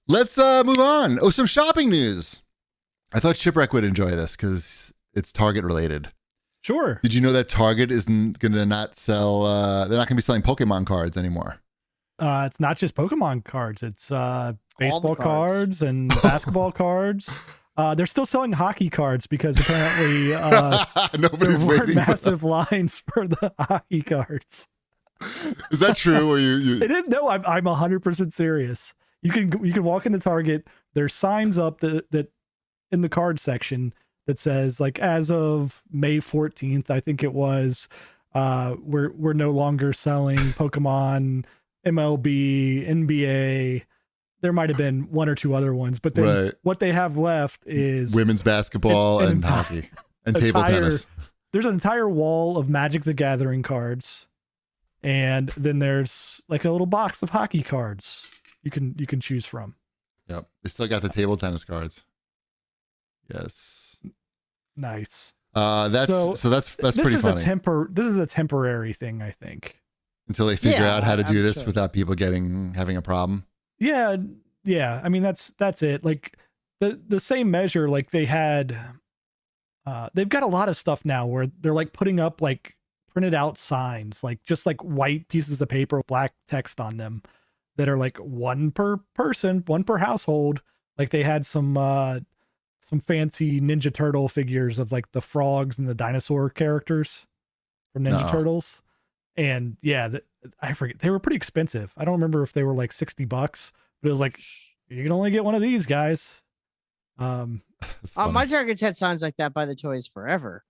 Let's move on. Oh, some shopping news. I thought Shipwreck would enjoy this because it's Target related. Sure. Did you know that Target isn't going to not sell, they're not going to be selling Pokemon cards anymore? It's not just Pokemon cards. It's baseball cards and basketball cards. They're still selling hockey cards because apparently Nobody's there were waiting massive lines for the hockey cards. Is that true? Or you? It is, no, I'm 100% serious. You can walk into Target. There's signs up that in the card section that says, like, as of May 14th, I think it was, we're no longer selling Pokemon, MLB, NBA. There might have been one or two other ones, but then what they have left is women's basketball and hockey and table tennis. There's an entire wall of Magic the Gathering cards, and then there's like a little box of hockey cards you can choose from. Yep, they still got the table tennis cards. Yes, nice. That's pretty funny. This is a temporary thing, I think, until they figure out how to do this without people having a problem. Yeah. I mean, that's it. Like the same measure, like they had, they've got a lot of stuff now where they're like putting up like printed out signs, like just like white pieces of paper with black text on them that are like one per person, one per household. Like they had some fancy Ninja Turtle figures of like the frogs and the dinosaur characters from Ninja Turtles. And yeah, I forget, they were pretty expensive. I don't remember if they were like $60, but it was like, you can only get one of these, guys. My Target's had signs like that by the Toys Forever,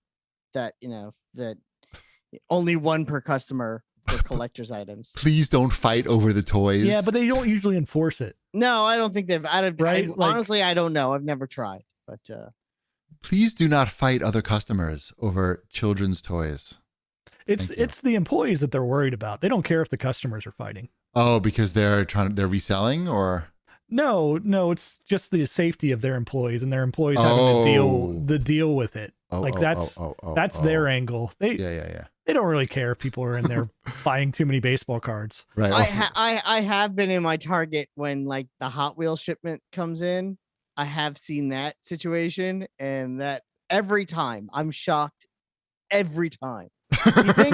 that that only one per customer for collector's items. Please don't fight over the toys. Yeah, but they don't usually enforce it. No, I don't think they've. Honestly, I don't know. I've never tried, but please do not fight other customers over children's toys. It's the employees that they're worried about. They don't care if the customers are fighting. Oh, because they're reselling, or no, it's just the safety of their employees and their employees having to deal with it. That's their angle. They don't really care if people are in there buying too many baseball cards. Right. I have been in my Target when like the Hot Wheels shipment comes in. I have seen that situation, and that every time I'm shocked. Every time.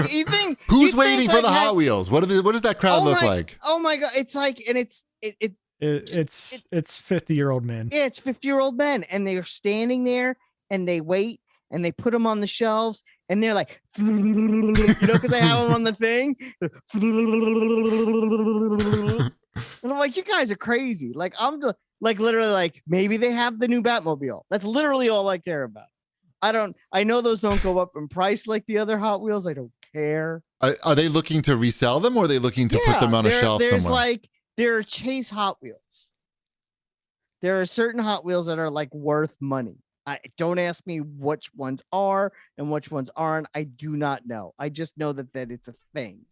You think who's waiting for the Hot Wheels? What does that crowd look like? Oh my god! It's like, and it's 50-year-old men. Yeah, it's 50-year-old men, and they are standing there and they wait and they put them on the shelves and they're like, because they have them on the thing. And I'm like, you guys are crazy. Like literally like, maybe they have the new Batmobile. That's literally all I care about. I know those don't go up in price like the other Hot Wheels. I don't care. Are they looking to resell them, or are they looking to put them on a shelf somewhere? There are chase Hot Wheels. There are certain Hot Wheels that are like worth money. Don't ask me which ones are and which ones aren't. I do not know. I just know that it's a thing.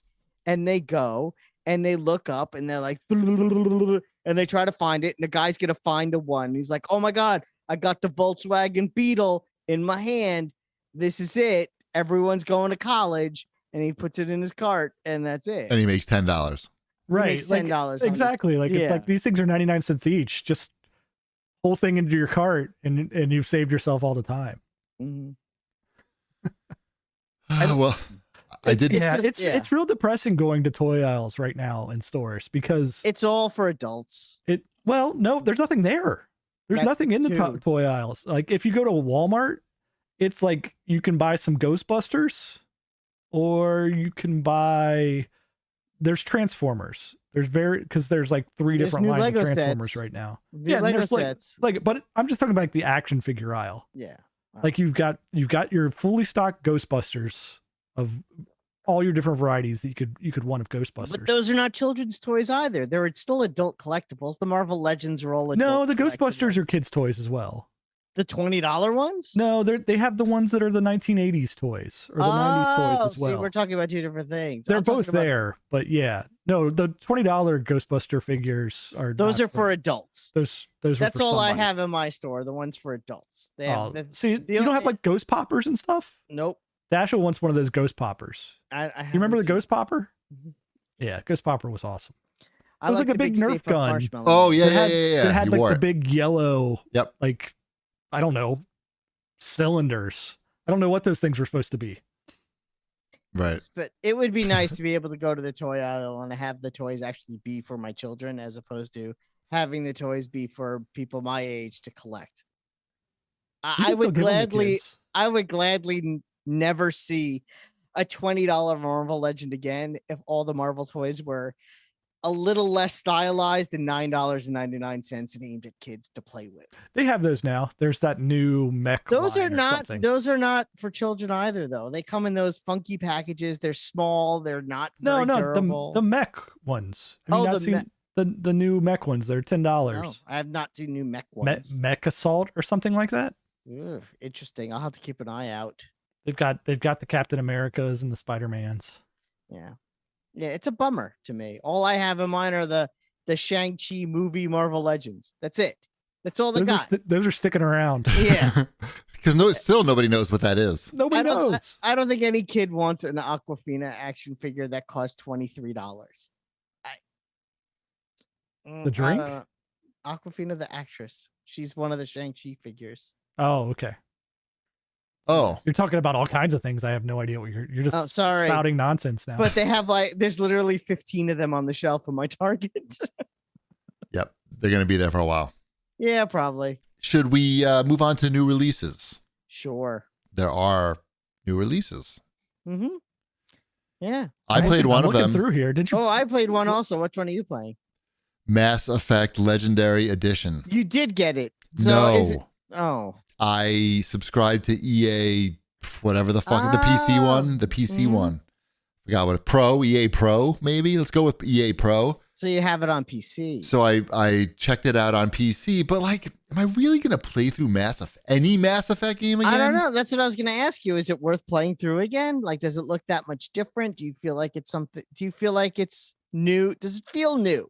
And they go and they look up and they're like, and they try to find it. And the guy's going to find the one. He's like, oh my God, I got the Volkswagen Beetle in my hand. This is it. Everyone's going to college, and he puts it in his cart, and that's it. And he makes $10. Right, makes $10. Exactly. Like it's like these things are 99 cents each. Just whole thing into your cart, and you've saved yourself all the time. Mm-hmm. I did. Yeah, it's real depressing going to toy aisles right now in stores because it's all for adults. No, there's nothing there. There's nothing in the toy aisles. Like if you go to Walmart, it's like you can buy some Ghostbusters, or you can buy. There's Transformers. There's like three different lines Lego of Transformers right now. Lego sets. But I'm just talking about like the action figure aisle. Yeah. Wow. Like you've got your fully stocked Ghostbusters of all your different varieties that you could want of Ghostbusters. But those are not children's toys either. They're still adult collectibles. The Marvel Legends are all adult. No, the Ghostbusters are kids' toys as well. The $20 ones? No, they have the ones that are the 1980s toys or the 90s toys as well. See, we're talking about two different things. They're both there, but yeah. No, the $20 Ghostbuster figures are those are for adults. Those That's all somebody. I have in my store. The ones for adults. They have see, you don't have like Ghost Poppers and stuff? Nope. Dashiell wants one of those Ghost Poppers. You remember the Ghost Popper? Mm-hmm. Yeah, Ghost Popper was awesome. I It was like a the big Stay Nerf Puft gun. Marshmallow Oh, Man. yeah, It had, yeah. It had You like wore the it. big yellow, Yep. like, I don't know, cylinders. I don't know what those things were supposed to be. Right. But it would be nice to be able to go to the toy aisle and have the toys actually be for my children, as opposed to having the toys be for people my age to collect. You I can still would give 'em to gladly, kids. I would gladly never see a $20 Marvel Legend again if all the Marvel toys were a little less stylized than $9.99 and aimed at kids to play with. They have those now. There's that new mech. Those are line or not something. those are not for children either, though. They come in those funky packages. They're small. They're not very durable. the mech ones. Have you Oh, not the seen the new mech ones? They're $10. No, I have not seen new mech ones. Mech Assault or something like that. Ugh, interesting. I'll have to keep an eye out. They've got the Captain Americas and the Spider-Mans. Yeah. Yeah, it's a bummer to me. All I have in mind are the Shang-Chi movie Marvel Legends. That's it. That's all they got. Those are sticking around. Yeah. Because still nobody knows what that is. Nobody knows. I don't think any kid wants an Aquafina action figure that costs $23. The drink? Aquafina, the actress. She's one of the Shang-Chi figures. Oh, okay. Oh, You're talking about all kinds of things. I have no idea what you're just Oh, sorry. spouting nonsense now. But they have there's literally 15 of them on the shelf in my Target. yep. They're going to be there for a while. Yeah, probably. Should we move on to new releases? Sure. There are new releases. Mm-hmm. Yeah. I played one I'm of them. looking through here. Did you? Oh, I played one also. Which one are you playing? Mass Effect Legendary Edition. You did get it. So No. is it? Oh. I subscribed to EA, whatever the fuck, the PC one, the PC Mhm. one. Forgot what Pro, EA Pro, maybe. Let's go with EA Pro. So you have it on PC. So I checked it out on PC, but like, am I really gonna play through any Mass Effect game again? I don't know. That's what I was going to ask you. Is it worth playing through again? Like, does it look that much different? Do you feel like it's something? Do you feel like it's new? Does it feel new?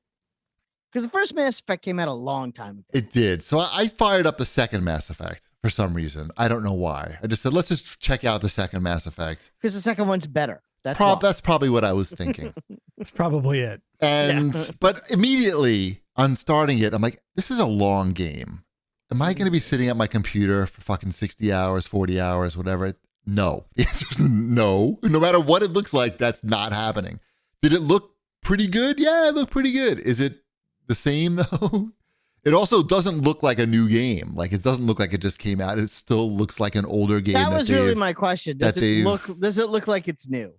Because the first Mass Effect came out a long time ago. It did. So I fired up the second Mass Effect for some reason. I don't know why. I just said, let's just check out the second Mass Effect. Because the second one's better. That's why. That's probably what I was thinking. That's probably it. And but immediately on starting it, I'm like, this is a long game. Am I going to be sitting at my computer for fucking 60 hours, 40 hours, whatever? No. The answer is no. No matter what it looks like, that's not happening. Did it look pretty good? Yeah, it looked pretty good. Is it the same though? It also doesn't look like a new game. Like, it doesn't look like it just came out. It still looks like an older game. That was really my question. Does it look like it's new?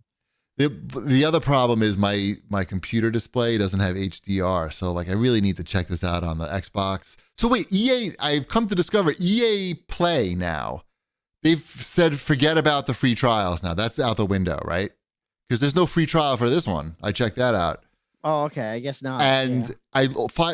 The other problem is my computer display doesn't have HDR. So like, I really need to check this out on the Xbox. So wait, EA, I've come to discover EA Play now. They've said, forget about the free trials now. That's out the window, right? Because there's no free trial for this one. I checked that out. Oh, okay. I guess not. And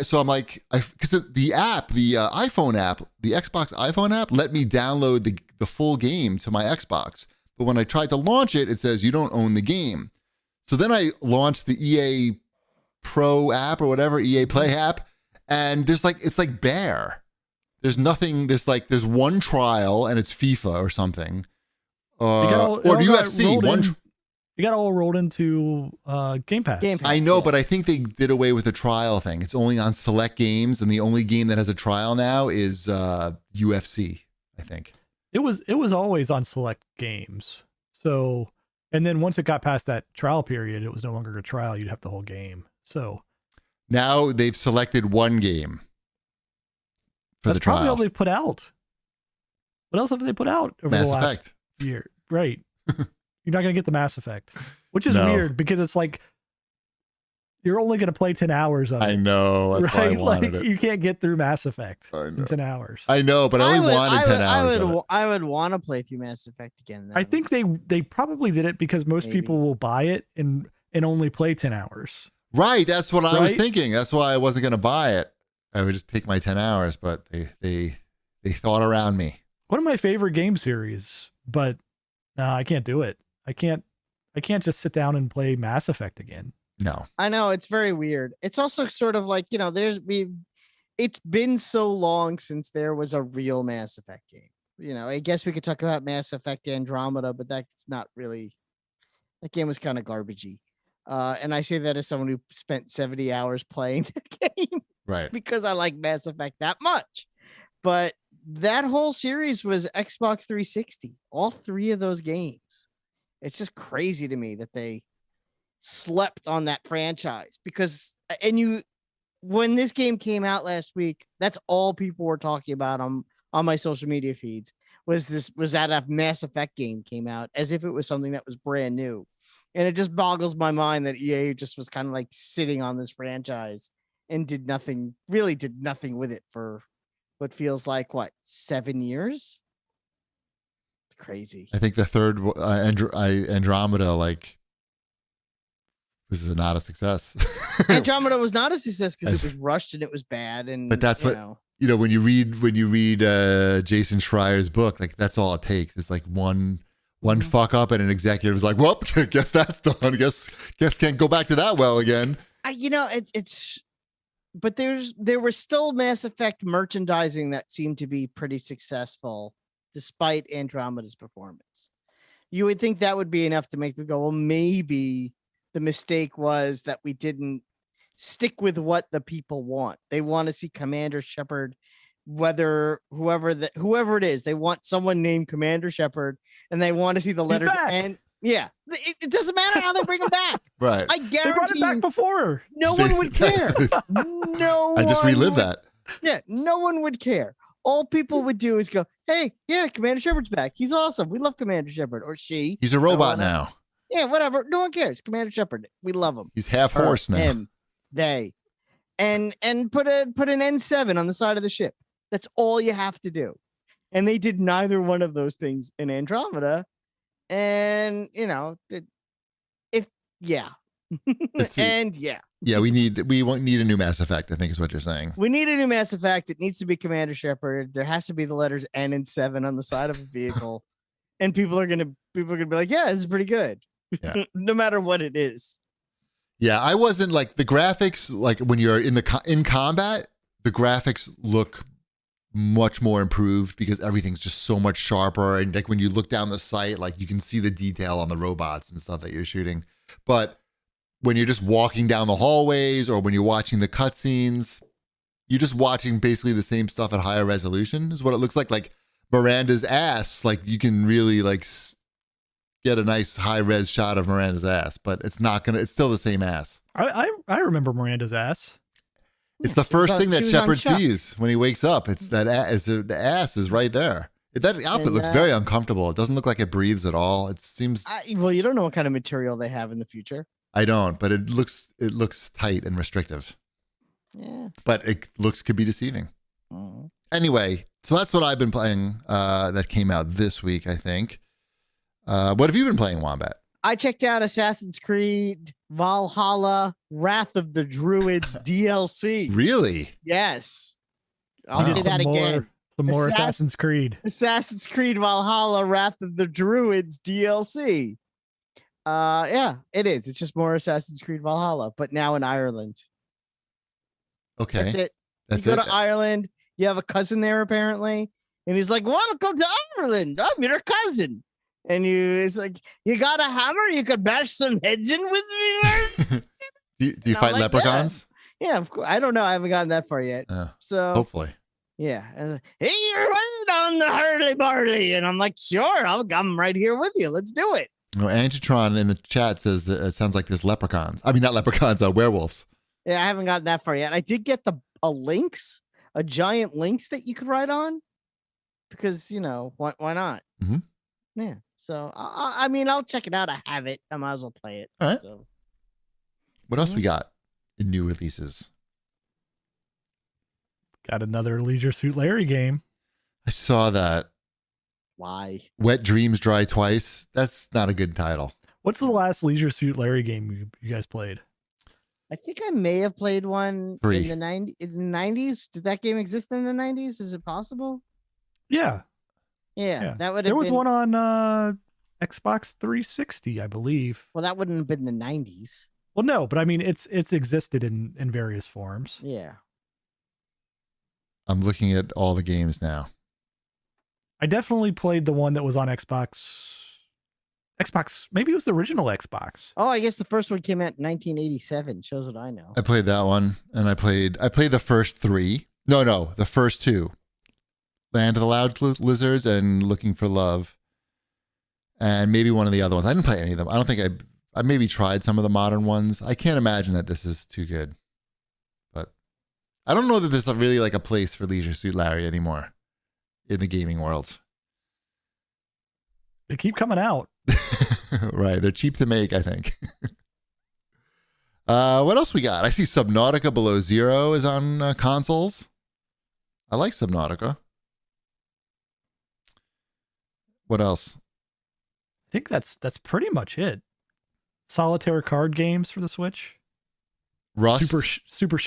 so I'm like, because the app, the iPhone app, the Xbox iPhone app, let me download the full game to my Xbox. But when I tried to launch it, it says you don't own the game. So then I launched the EA Pro app or whatever, EA Play app, and it's like bare. There's nothing. There's one trial and it's FIFA or something, or UFC. You got all rolled into Game Pass. I know, but I think they did away with the trial thing. It's only on select games, and the only game that has a trial now is UFC, I think. It was always on select games. So, and then once it got past that trial period, it was no longer a trial. You'd have the whole game. So now they've selected one game for the trial. That's probably all they've put out. What else have they put out over Mass the last Effect. year? Right. You're not going to get the Mass Effect, which is weird because it's like you're only going to play 10 hours of it. I know. That's why I wanted it. You can't get through Mass Effect in 10 hours. I know, but I only wanted 10 hours. I would want to play through Mass Effect again, though. I think they probably did it because most people will buy it and only play 10 hours. Right. That's what I was thinking. That's why I wasn't going to buy it. I would just take my 10 hours, but they thought around me. One of my favorite game series, but no, I can't do it. I can't just sit down and play Mass Effect again. No. I know, it's very weird. It's also sort of like, it's been so long since there was a real Mass Effect game. I guess we could talk about Mass Effect Andromeda, but that's not really, that game was kind of garbagey. And I say that as someone who spent 70 hours playing the game Right. because I like Mass Effect that much. But that whole series was Xbox 360, all 3 of those games. It's just crazy to me that they slept on that franchise because, when this game came out last week, that's all people were talking about on my social media feeds was that a Mass Effect game came out as if it was something that was brand new. And it just boggles my mind that EA just was kind of like sitting on this franchise and did nothing with it for what feels like 7 years. It's crazy. I think the third Andromeda, like, this is not a success. Andromeda was not a success because it was rushed and it was bad. And but that's when you read Jason Schreier's book, like that's all it takes. It's like one fuck up and an executive is like, well, guess that's done. Guess can't go back to that well again. But there was still Mass Effect merchandising that seemed to be pretty successful despite Andromeda's performance. You would think that would be enough to make them go, well, maybe the mistake was that we didn't stick with what the people want. They want to see Commander Shepard, whoever it is. They want someone named Commander Shepard, and they want to see the letters. And yeah, it doesn't matter how they bring him back. Right. I guarantee they brought it back before. No one would care. No, I just relived that. Yeah, no one would care. All people would do is go, "Hey, yeah, Commander Shepard's back. He's awesome. We love Commander Shepard." Or she. He's a robot now. Yeah, whatever. No one cares. Commander Shepard. We love him. He's half horse now. Him. They. And put an N7 on the side of the ship. That's all you have to do. And they did neither one of those things in Andromeda. And Yeah, we won't need a new Mass Effect, I think is what you're saying. We need a new Mass Effect. It needs to be Commander Shepard. There has to be the letters N and 7 on the side of a vehicle. And people are gonna be like, yeah, this is pretty good. Yeah. No matter what it is. Yeah, I wasn't like the graphics, like when you're in combat, the graphics look much more improved because everything's just so much sharper. And like when you look down the sight, like you can see the detail on the robots and stuff that you're shooting. But when you're just walking down the hallways or when you're watching the cutscenes, you're just watching basically the same stuff at higher resolution is what it looks like. Like Miranda's ass, like you can really like get a nice high res shot of Miranda's ass, but it's still the same ass. I remember Miranda's ass. It's the first thing that Shepard sees when he wakes up. It's that the ass is right there. That outfit looks very uncomfortable. It doesn't look like it breathes at all. It seems. Well, you don't know what kind of material they have in the future. I don't, but it looks tight and restrictive. Yeah. But it could be deceiving. Mm-hmm. Anyway, so that's what I've been playing. That came out this week, I think. What have you been playing, Wombat? I checked out Assassin's Creed Valhalla, Wrath of the Druids DLC. Really? Yes. I'll say that again. Some more Assassin's Creed. Assassin's Creed Valhalla, Wrath of the Druids DLC. Yeah, it is. It's just more Assassin's Creed Valhalla, but now in Ireland. Okay. That's it. You go to Ireland. You have a cousin there, apparently. And he's like, want to come to Ireland? I'm your cousin. And it's like, you got a hammer? You could bash some heads in with me? do you fight leprechauns? Yeah, of course. I don't know. I haven't gotten that far yet. So hopefully. Yeah. And hey, you're right on the hurly barley. And I'm like, sure, I'm right here with you. Let's do it. No, Antitron in the chat says that it sounds like there's leprechauns. I mean, not leprechauns, werewolves. Yeah, I haven't gotten that far yet. I did get a giant lynx that you could ride on because, why not? Mm-hmm. Yeah. So, I mean, I'll check it out. I have it. I might as well play it. All right. So. What else we got in new releases? Got another Leisure Suit Larry game. I saw that. Why? Wet Dreams Dry Twice. That's not a good title. What's the last Leisure Suit Larry game you guys played? I think I may have played one in the 90s. Did that game exist in the 90s? Is it possible? Yeah. Yeah. That would have There was one on Xbox 360, I believe. Well, that wouldn't have been the 90s. Well, no, but I mean, it's existed in various forms. Yeah. I'm looking at all the games now. I definitely played the one that was on Xbox Xbox. Maybe it was the original Xbox. Oh, I guess the first one came out in 1987. Shows what I know. I played that one, and I played the first 3. No, the first 2. Land of the Loud Lizards and Looking for Love, and maybe one of the other ones. I didn't play any of them. I don't think I maybe tried some of the modern ones. I can't imagine that this is too good, but I don't know that there's really like a place for Leisure Suit Larry anymore in the gaming world. They keep coming out. Right, they're cheap to make, I think. What else we got? I see Subnautica Below Zero is on consoles. I like Subnautica. What else? I think that's pretty much it. Solitaire card games for the Switch. Rust. Super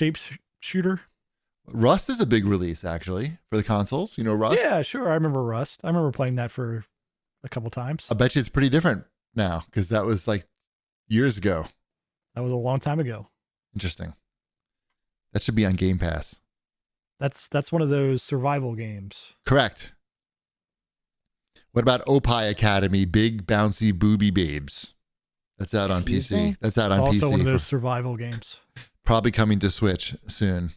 shooter. Rust is a big release, actually, for the consoles. You know Rust? Yeah, sure. I remember Rust. I remember playing that for a couple times. I bet you it's pretty different now, because that was like years ago. That was a long time ago. Interesting. That should be on Game Pass. That's one of those survival games. Correct. What about Opie Academy, Big Bouncy Booby Babes? That's out on Excuse PC. me? That's out on Also PC. one of those survival games. Probably coming to Switch soon.